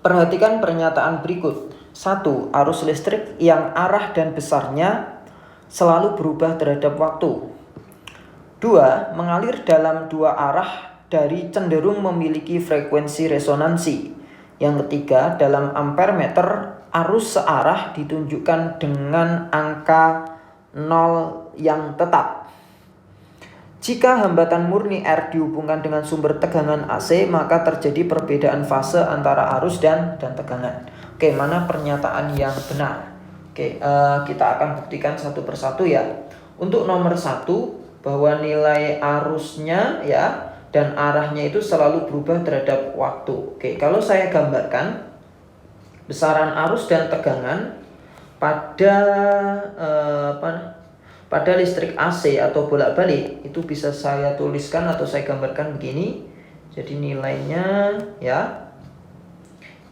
Perhatikan pernyataan berikut. 1. Arus listrik yang arah dan besarnya selalu berubah terhadap waktu. 2. Mengalir dalam dua arah dari cenderung memiliki frekuensi resonansi. Yang ketiga, dalam ampere meter, arus searah ditunjukkan dengan angka 0 yang tetap. Jika hambatan murni R dihubungkan dengan sumber tegangan AC, maka terjadi perbedaan fase antara arus dan tegangan. Oke, mana pernyataan yang benar? Oke, kita akan buktikan satu persatu ya. Untuk nomor 1, bahwa nilai arusnya ya dan arahnya itu selalu berubah terhadap waktu. Oke, kalau saya gambarkan besaran arus dan tegangan pada listrik AC atau bolak-balik itu bisa saya tuliskan atau saya gambarkan begini. Jadi nilainya ya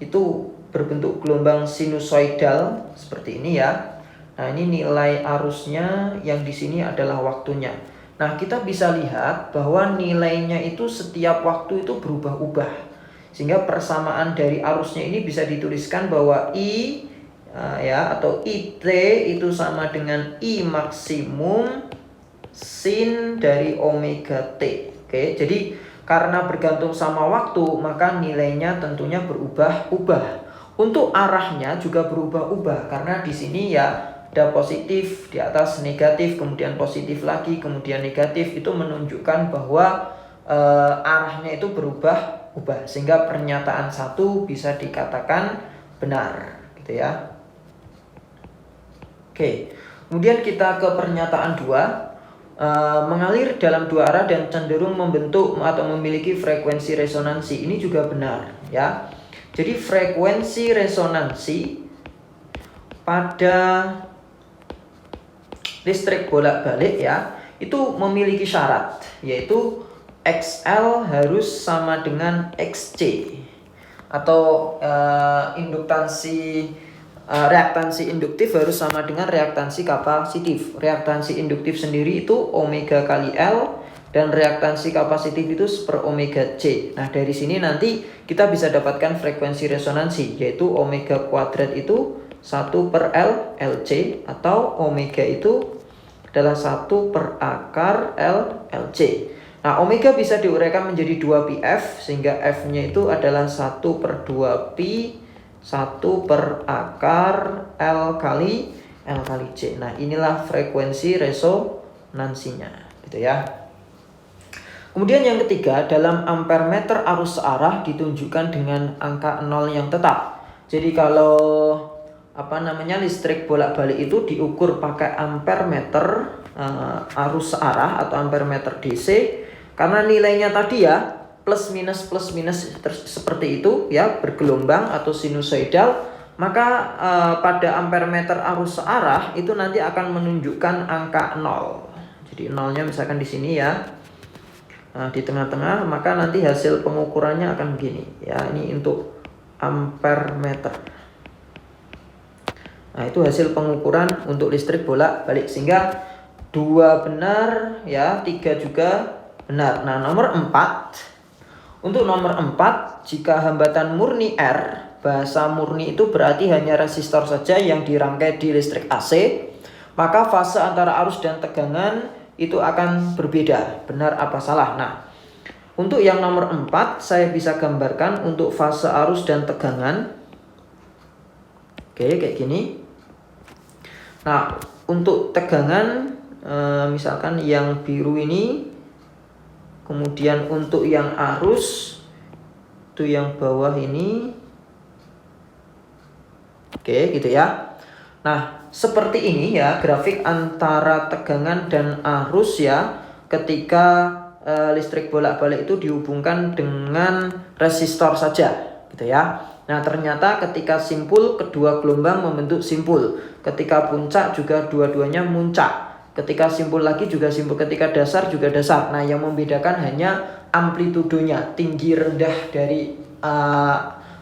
itu berbentuk gelombang sinusoidal seperti ini ya. Nah, ini nilai arusnya, yang di sini adalah waktunya. Nah, kita bisa lihat bahwa nilainya itu setiap waktu itu berubah-ubah. Sehingga persamaan dari arusnya ini bisa dituliskan bahwa I atau IT itu sama dengan I maksimum sin dari omega T. Oke, jadi karena bergantung sama waktu, maka nilainya tentunya berubah-ubah. Untuk arahnya juga berubah-ubah karena di sini ya ada positif, di atas negatif, kemudian positif lagi, kemudian negatif. Itu menunjukkan bahwa arahnya itu berubah-ubah, sehingga pernyataan 1 bisa dikatakan benar gitu ya. Oke, kemudian kita ke pernyataan 2. Mengalir dalam dua arah dan cenderung membentuk atau memiliki frekuensi resonansi. Ini juga benar ya. Jadi frekuensi resonansi pada listrik bolak-balik ya itu memiliki syarat, yaitu XL harus sama dengan XC atau reaktansi induktif harus sama dengan reaktansi kapasitif. Reaktansi induktif sendiri itu omega kali L dan reaktansi kapasitif itu per omega C. Nah, dari sini nanti kita bisa dapatkan frekuensi resonansi, yaitu omega kuadrat itu 1 per L LC, atau omega itu adalah 1 per akar L LC. Nah, omega bisa diuraikan menjadi 2πf, sehingga F-nya itu adalah 1 per 2pi 1 per akar L kali C. Nah, inilah frekuensi resonansinya gitu ya. Kemudian yang ketiga, dalam ampere meter arus searah ditunjukkan dengan angka 0 yang tetap. Jadi kalau listrik bolak-balik itu diukur pakai ampere meter arus searah atau ampere meter DC, karena nilainya tadi ya plus minus seperti itu ya, bergelombang atau sinusoidal, maka pada ampere meter arus searah itu nanti akan menunjukkan angka 0. Jadi nolnya misalkan di sini ya, di tengah-tengah, maka nanti hasil pengukurannya akan begini ya. Ini untuk ampere meter. Nah, itu hasil pengukuran untuk listrik bolak-balik, sehingga 2 benar ya, 3 juga benar. Nah, nomor 4. Untuk nomor 4, jika hambatan murni R, bahasa murni itu berarti hanya resistor saja yang dirangkai di listrik AC, maka fase antara arus dan tegangan itu akan berbeda. Benar apa salah? Nah, untuk yang nomor 4 saya bisa gambarkan untuk fase arus dan tegangan. Oke, kayak gini. Nah, untuk tegangan misalkan yang biru ini, kemudian untuk yang arus itu yang bawah ini. Oke, gitu ya. Nah, seperti ini ya grafik antara tegangan dan arus ya ketika listrik bolak-balik itu dihubungkan dengan resistor saja gitu ya. Nah, ternyata ketika simpul, kedua gelombang membentuk simpul. Ketika puncak juga dua-duanya muncak. Ketika simpul lagi juga simpul, ketika dasar juga dasar. Nah, yang membedakan hanya amplitudonya, tinggi rendah dari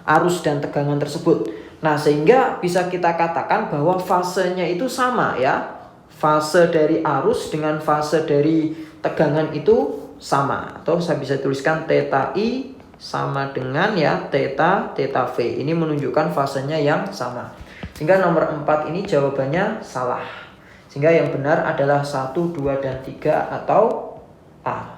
arus dan tegangan tersebut. Nah, sehingga bisa kita katakan bahwa fasenya itu sama ya. Fase dari arus dengan fase dari tegangan itu sama. Atau saya bisa tuliskan theta I sama dengan ya theta V. Ini menunjukkan fasenya yang sama. Sehingga nomor 4 ini jawabannya salah. Sehingga yang benar adalah 1, 2, dan 3 atau A.